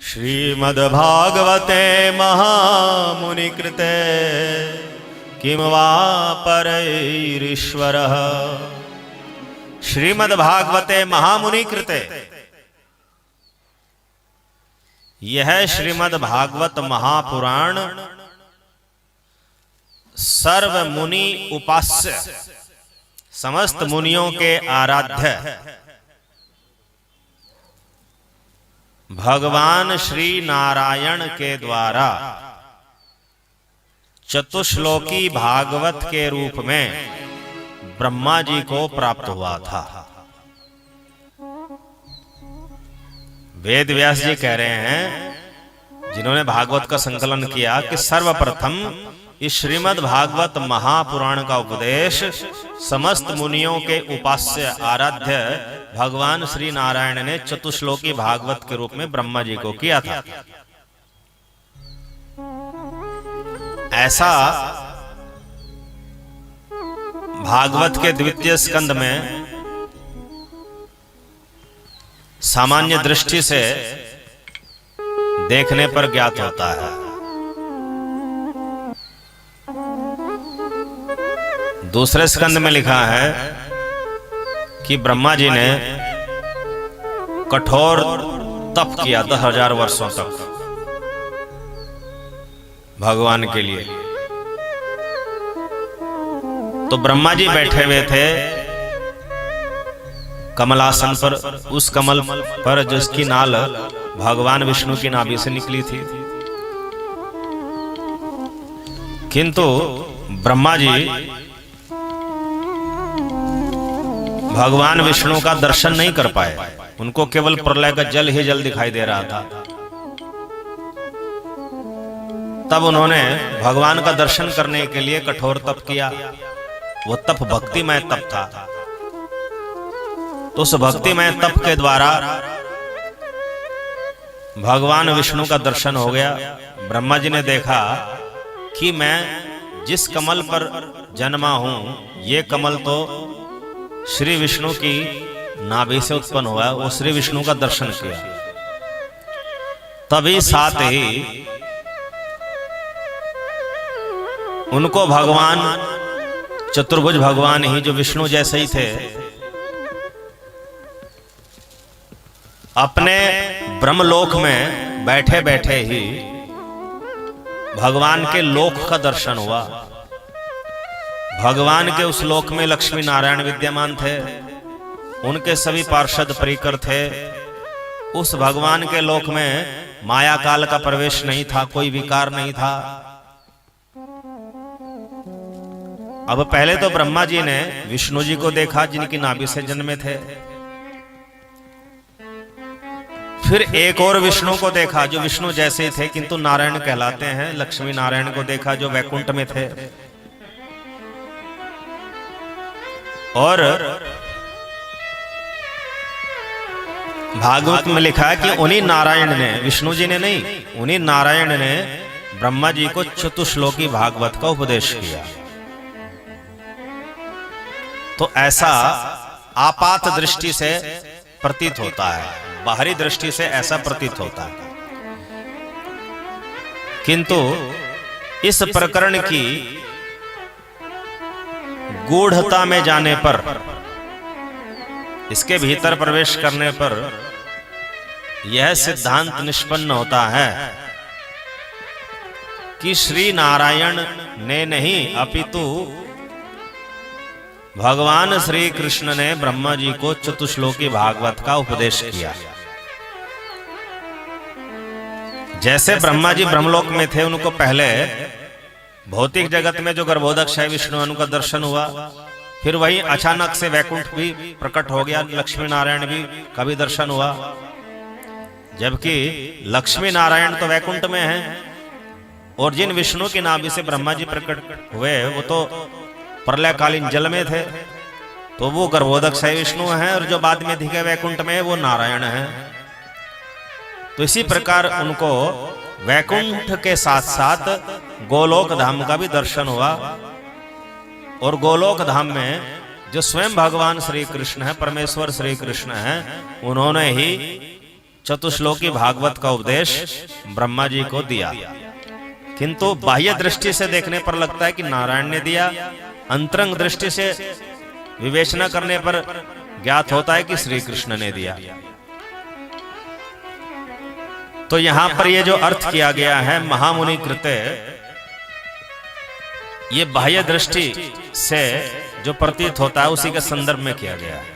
श्रीमद्भागवते महामुनिकृते किं वा परैरीश्वरः। श्रीमद्भागवते महामुनिकृते, यह श्रीमद्भागवत महापुराण सर्व मुनि उपास्य, समस्त मुनियों के आराध्य भगवान श्री नारायण के द्वारा चतुश्लोकी भागवत के रूप में ब्रह्मा जी को प्राप्त हुआ था। वेद व्यास जी कह रहे हैं, जिन्होंने भागवत का संकलन किया, कि सर्वप्रथम इस श्रीमद् भागवत महापुराण का उपदेश समस्त मुनियों के उपास्य आराध्य भगवान श्री नारायण ने चतुश्लोकी भागवत के रूप में ब्रह्मा जी को किया था। ऐसा भागवत के द्वितीय स्कंद में सामान्य दृष्टि से देखने पर ज्ञात होता है। दूसरे स्कंद में लिखा है कि ब्रह्मा जी ने कठोर तप किया 10,000 वर्षों तक भगवान के लिए। तो ब्रह्मा जी बैठे हुए थे कमलासन पर, उस कमल पर जिसकी नाल भगवान विष्णु की नाभि से निकली थी। किंतु ब्रह्मा जी भगवान विष्णु का दर्शन नहीं कर पाए, उनको केवल प्रलय का जल ही जल दिखाई दे रहा था। तब उन्होंने भगवान का दर्शन करने के लिए कठोर तप किया। वो तप भक्तिमय तप था। तो उस भक्तिमय तप के द्वारा भगवान विष्णु का दर्शन हो गया। ब्रह्मा जी ने देखा कि मैं जिस कमल पर जन्मा हूं, ये कमल तो श्री विष्णु की नाभि से उत्पन्न हुआ। वो श्री विष्णु का दर्शन किया। तभी साथ ही उनको भगवान चतुर्भुज भगवान ही, जो विष्णु जैसे ही थे, अपने ब्रह्मलोक में बैठे बैठे ही भगवान के लोक का दर्शन हुआ। भगवान के उस लोक में लक्ष्मी नारायण विद्यमान थे, उनके सभी पार्षद परिकर थे। उस भगवान के लोक में माया काल का प्रवेश नहीं था, कोई विकार नहीं था। अब पहले तो ब्रह्मा जी ने विष्णु जी को देखा, जिनकी नाभि से जन्मे थे। फिर एक और विष्णु को देखा, जो विष्णु जैसे थे किंतु नारायण कहलाते हैं। लक्ष्मी नारायण को देखा, जो वैकुंठ में थे। और भागवत में लिखा है कि उन्हीं नारायण ने, विष्णु जी ने नहीं, उन्हीं नारायण ने ब्रह्मा जी को चतुश्लोकी भागवत का उपदेश किया। तो ऐसा आपात दृष्टि से प्रतीत होता है, बाहरी दृष्टि से ऐसा प्रतीत होता है। किंतु इस प्रकरण की गूढ़ता में जाने पर, इसके भीतर प्रवेश करने पर यह सिद्धांत निष्पन्न होता है कि श्री नारायण ने नहीं, अपितु भगवान श्री कृष्ण ने ब्रह्मा जी को चतुश्लोकी भागवत का उपदेश किया। जैसे ब्रह्मा जी ब्रह्मलोक में थे, उनको पहले भौतिक जगत में जो गर्भोदक्ष है विष्णु, उनका दर्शन हुआ। फिर वही अचानक से वैकुंठ भी प्रकट हो गया, लक्ष्मी नारायण भी का भी दर्शन हुआ। जबकि लक्ष्मी नारायण तो वैकुंठ में हैं, और जिन विष्णु की नाभि से ब्रह्मा जी प्रकट हुए, वो तो प्रलयकालीन जल में थे। तो वो गर्भोदक्ष विष्णु हैं, और जो बाद में दिखे वैकुंठ में, वो नारायण हैं। तो इसी प्रकार उनको वैकुंठ के साथ साथ गोलोक धाम का भी दर्शन हुआ। और गोलोक धाम में जो स्वयं भगवान श्री कृष्ण है, परमेश्वर श्री कृष्ण है, उन्होंने ही चतुश्लोकी भागवत का उपदेश ब्रह्मा जी को दिया, किंतु बाह्य दृष्टि से देखने पर लगता है कि नारायण ने दिया, अंतरंग दृष्टि से विवेचना करने पर ज्ञात होता है कि श्री कृष्ण ने दिया। तो यहां पर ये जो अर्थ किया गया है महामुनि कृते, ये बाह्य दृष्टि से जो प्रतीत होता है उसी के संदर्भ में किया गया है।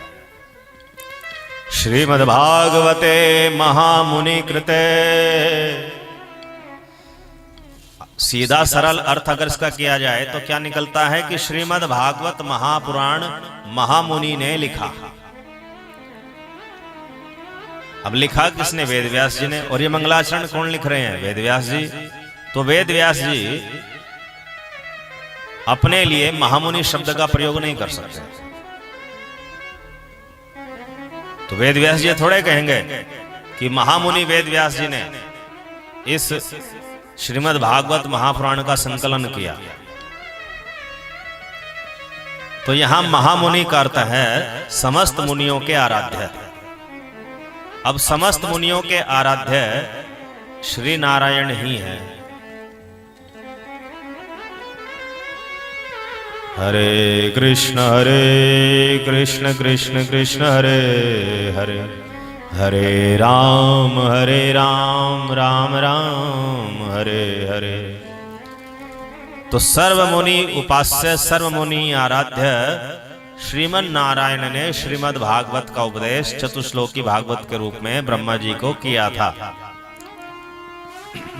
श्रीमद्भागवते महामुनि कृते, सीधा सरल अर्थ अगर इसका किया जाए तो क्या निकलता है कि श्रीमद्भागवत महापुराण महामुनि ने लिखा। अब लिखा किसने? वेदव्यास जी ने। और ये मंगलाचरण कौन लिख रहे हैं? वेदव्यास जी। तो वेदव्यास जी अपने लिए महामुनि शब्द का प्रयोग नहीं कर सकते। तो वेदव्यास जी थोड़े कहेंगे कि महामुनि वेदव्यास जी ने इस श्रीमद् भागवत महापुराण का संकलन किया। तो यहां महामुनि का अर्थ है समस्त मुनियों के आराध्य। अब समस्त मुनियों के आराध्य श्री नारायण ही हैं। हरे कृष्ण कृष्ण कृष्ण हरे हरे, हरे राम राम राम हरे हरे। तो सर्वमुनि उपास्य सर्वमुनि आराध्य श्रीमन नारायण ने श्रीमद् भागवत का उपदेश चतुश्लोकी भागवत के रूप में ब्रह्मा जी को किया था।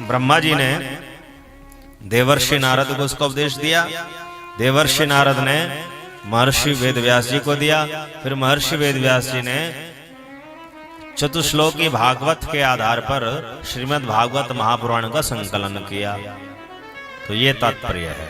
ब्रह्मा जी ने देवर्षि नारद को उसका उपदेश दिया, देवर्षि नारद ने महर्षि वेदव्यास जी को दिया, फिर महर्षि वेदव्यास जी ने चतुश्लोकी भागवत के आधार पर श्रीमद् भागवत महापुराण का संकलन किया। तो ये तात्पर्य है।